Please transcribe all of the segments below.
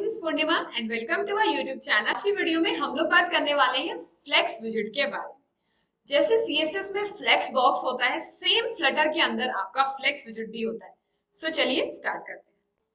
Name is Purnima and welcome to our YouTube channel. आज की video में हम लोग बात करने वाले हैं फ्लेक्स विजिट के बारे में। जैसे सीएसएस में फ्लेक्स बॉक्स होता है, सेम फ्लटर के अंदर आपका फ्लेक्स विजिट भी होता है। सो चलिए स्टार्ट करते हैं।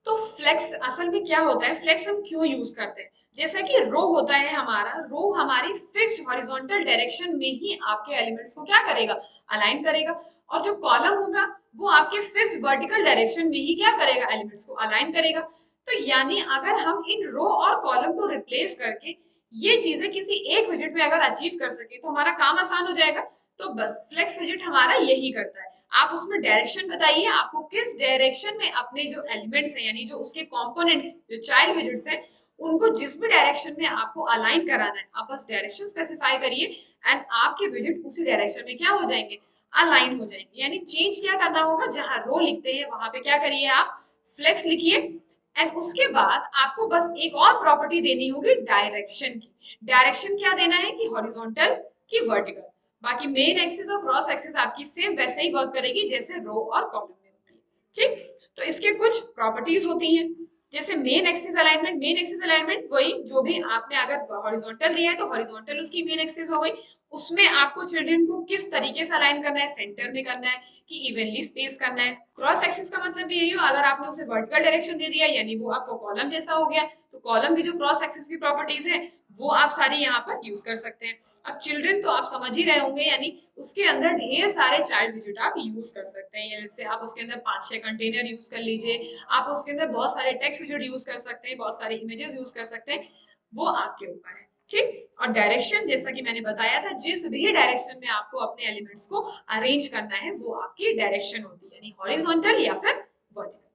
तो फ्लेक्स असल में क्या होता है, फ्लेक्स हम क्यों यूज करते हैं? जैसा कि रो होता है हमारा, रो हमारी फिक्स्ड हॉरिजॉन्टल डायरेक्शन में ही आपके एलिमेंट्स को क्या करेगा, अलाइन करेगा। और जो कॉलम होगा वो आपके फिक्स्ड वर्टिकल डायरेक्शन में ही क्या करेगा, एलिमेंट्स को अलाइन करेगा। तो यानी अगर हम इन रो और कॉलम को रिप्लेस करके ये चीजें किसी एक विजिट में अगर अचीव कर सके तो हमारा काम आसान हो जाएगा। तो बस फ्लेक्स विजिट हमारा यही करता है। आप उसमें डायरेक्शन बताइए, आपको किस डायरेक्शन में अपने जो एलिमेंट्स हैं यानी जो उसके कंपोनेंट्स जो चाइल्ड विजिट्स हैं उनको जिस भी डायरेक्शन में आपको अलाइन कराना है, आप बस डायरेक्शन स्पेसिफाई करिए एंड आपके विजिट उसी डायरेक्शन में क्या हो जाएंगे, अलाइन हो जाएंगे। यानी चेंज क्या करना होगा, जहां रो लिखते हैं वहां पे क्या करिए, आप फ्लेक्स लिखिए एंड उसके बाद आपको बस एक और प्रॉपर्टी देनी होगी डायरेक्शन की। डायरेक्शन क्या देना है कि हॉरिजॉन्टल की वर्टिकल। बाकी मेन एक्सिस और क्रॉस एक्सिस आपकी सेम वैसे ही वर्क करेगी जैसे रो और कॉलम में होती है। ठीक, तो इसके कुछ प्रॉपर्टीज होती हैं। जैसे मेन एक्सिस अलाइनमेंट वही जो भी आपने अगर हॉरिजॉन्टल दिया है तो हॉरिजॉन्टल उसकी मेन एक्सिस हो गई। उसमें आपको चिल्ड्रन को किस तरीके से अलाइन करना है, सेंटर में करना है कि इवनली स्पेस करना है। क्रॉस एक्सिस का मतलब यही हो, अगर आपने उसे वर्टिकल डायरेक्शन दे दिया यानी वो आपको कॉलम जैसा हो गया, तो कॉलम की जो क्रॉस एक्सिस की प्रॉपर्टीज है वो आप सारी यहाँ पर यूज कर सकते हैं। अब चिल्ड्रन तो आप समझ ही रहे होंगे, यानी उसके अंदर ढेर सारे चाइल्ड विजिट आप यूज कर सकते हैं। जैसे आप उसके अंदर 5-6 कंटेनर यूज कर लीजिए, आप उसके अंदर बहुत सारे टेक्स्ट विजिट यूज कर सकते हैं, बहुत सारे इमेजेस यूज कर सकते हैं, वो आपके ऊपर है। ठीक, और डायरेक्शन जैसा कि मैंने बताया था, जिस भी डायरेक्शन में आपको अपने एलिमेंट्स को अरेंज करना है वो आपकी डायरेक्शन होती है, यानी हॉरिजॉन्टल या फिर वर्टिकल।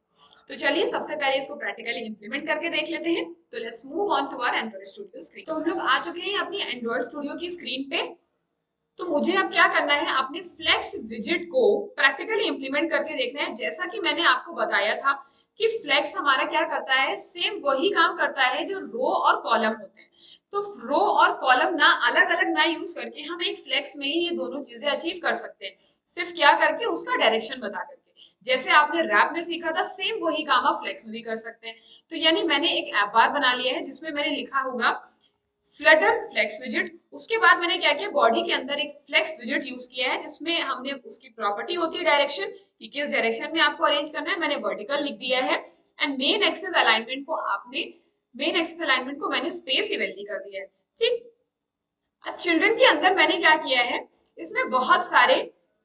तो चलिए सबसे पहले इसको प्रैक्टिकली इंप्लीमेंट करके देख लेते हैं। तो let's move on to our Android Studio screen. तो हम लोग आ चुके हैं अपनी एंड्रॉइड स्टूडियो की स्क्रीन पे। तो मुझे अब क्या करना है, अपने फ्लेक्स विजिट को प्रैक्टिकली इंप्लीमेंट करके देखना है। जैसा कि मैंने आपको बताया था कि फ्लेक्स हमारा क्या करता है, सेम वही काम करता है जो रो और कॉलम होते हैं। तो रो और कॉलम ना अलग अलग ना यूज करके हम एक फ्लेक्स में ही ये दोनों चीजें अचीव कर सकते हैं, सिर्फ क्या करके, उसका डायरेक्शन बता करके। जैसे आपने रैप में सीखा था, सेम वही काम आप फ्लेक्स में भी कर सकते हैं। तो यानी मैंने एक ऐप बार बना लिया है जिसमें मैंने लिखा होगा फ्लटर फ्लेक्स विजिट। उसके बाद मैंने क्या किया, बॉडी के अंदर एक फ्लेक्स विजिट यूज किया है जिसमें हमने उसकी प्रॉपर्टी होती है डायरेक्शन, कि किस डायरेक्शन में आपको अरेंज करना है, मैंने वर्टिकल लिख दिया है। एंड मेन एक्सिस अलाइनमेंट को मैंने स्पेस इवेंटली कर दिया है। ठीक, अब चिल्ड्रन के अंदर मैंने क्या किया है, इसमें बहुत सारे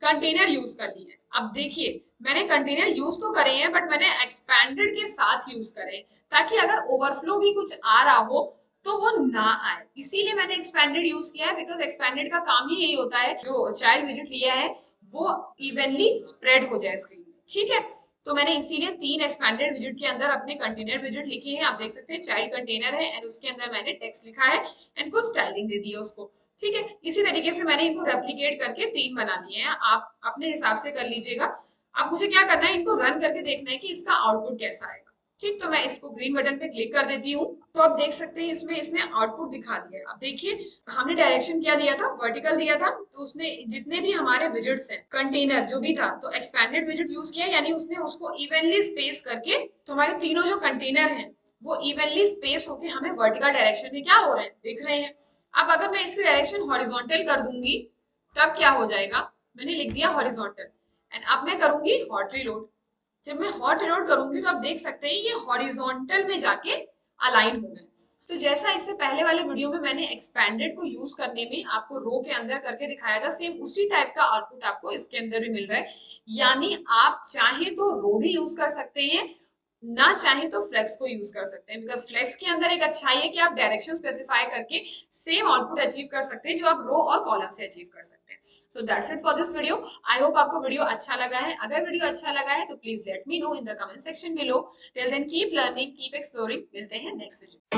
कंटेनर यूज कर लिए। अब देखिए, मैंने कंटेनर यूज तो करे हैं बट मैंने एक्सपैंडेड के साथ यूज करे, ताकि अगर ओवरफ्लो भी कुछ आ रहा हो तो वो ना आए। इसीलिए मैंने एक्सपैंडेड यूज किया है, बिकॉज एक्सपैंडेड का काम ही यही होता है, जो चाइल्ड विजिट लिया है वो इवनली स्प्रेड हो जाए स्क्रीन में। ठीक है, तो मैंने इसीलिए 3 एक्सपैंडेड विजिट के अंदर अपने कंटेनर विजिट लिखे हैं। आप देख सकते हैं चाइल्ड कंटेनर है एंड उसके अंदर मैंने टेक्स्ट लिखा है एंड कुछ स्टाइलिंग दे दी है उसको। ठीक है, इसी तरीके से मैंने इनको रेप्लिकेट करके 3 बना दिए हैं, आप अपने हिसाब से कर लीजिएगा। अब मुझे क्या करना है, इनको रन करके देखना है कि इसका आउटपुट कैसा आएगा। ठीक, तो मैं इसको ग्रीन बटन पे क्लिक कर देती हूँ। तो आप देख सकते हैं इसमें इसने आउटपुट दिखा दिया है। अब देखिए, हमने डायरेक्शन क्या दिया था, वर्टिकल दिया था, तो उसने जितने भी हमारे विजिट्स हैं, कंटेनर जो भी था, तो एक्सपैंडेड विजिट यूज किया, यानी उसने उसको इवनली स्पेस करके, तो हमारे तीनों जो कंटेनर हैं वो इवनली स्पेस होके हमें वर्टिकल डायरेक्शन में क्या हो रहे हैं, दिख रहे हैं। अब अगर मैं इसकी डायरेक्शन हॉरिजॉन्टल कर दूंगी तब क्या हो जाएगा, मैंने लिख दिया हॉरिजॉन्टल एंड अब मैं करूंगी हॉट रीलोड। जब मैं हॉट रीलोड करूंगी तो आप देख सकते हैं ये हॉरिजॉन्टल में जाके अलाइन हो गए। तो जैसा इससे पहले वाले वीडियो में मैंने एक्सपैंडेड को यूज करने में आपको रो के अंदर करके दिखाया था, सेम उसी टाइप का आउटपुट आपको इसके अंदर भी मिल रहा है। यानी आप चाहे तो रो भी यूज कर सकते हैं, ना चाहे तो फ्लेक्स को यूज कर सकते हैं, बिकॉज फ्लेक्स के अंदर एक अच्छाई है कि आप डायरेक्शन स्पेसिफाई करके सेम आउटपुट अचीव कर सकते हैं जो आप रो और कॉलम से अचीव कर सकते हैं। So that's it for this video. I hope आपको वीडियो अच्छा लगा है। अगर वीडियो अच्छा लगा है तो please let me know in the comment section below. Till then keep learning, keep exploring. मिलते हैं नेक्स्ट वीडियो।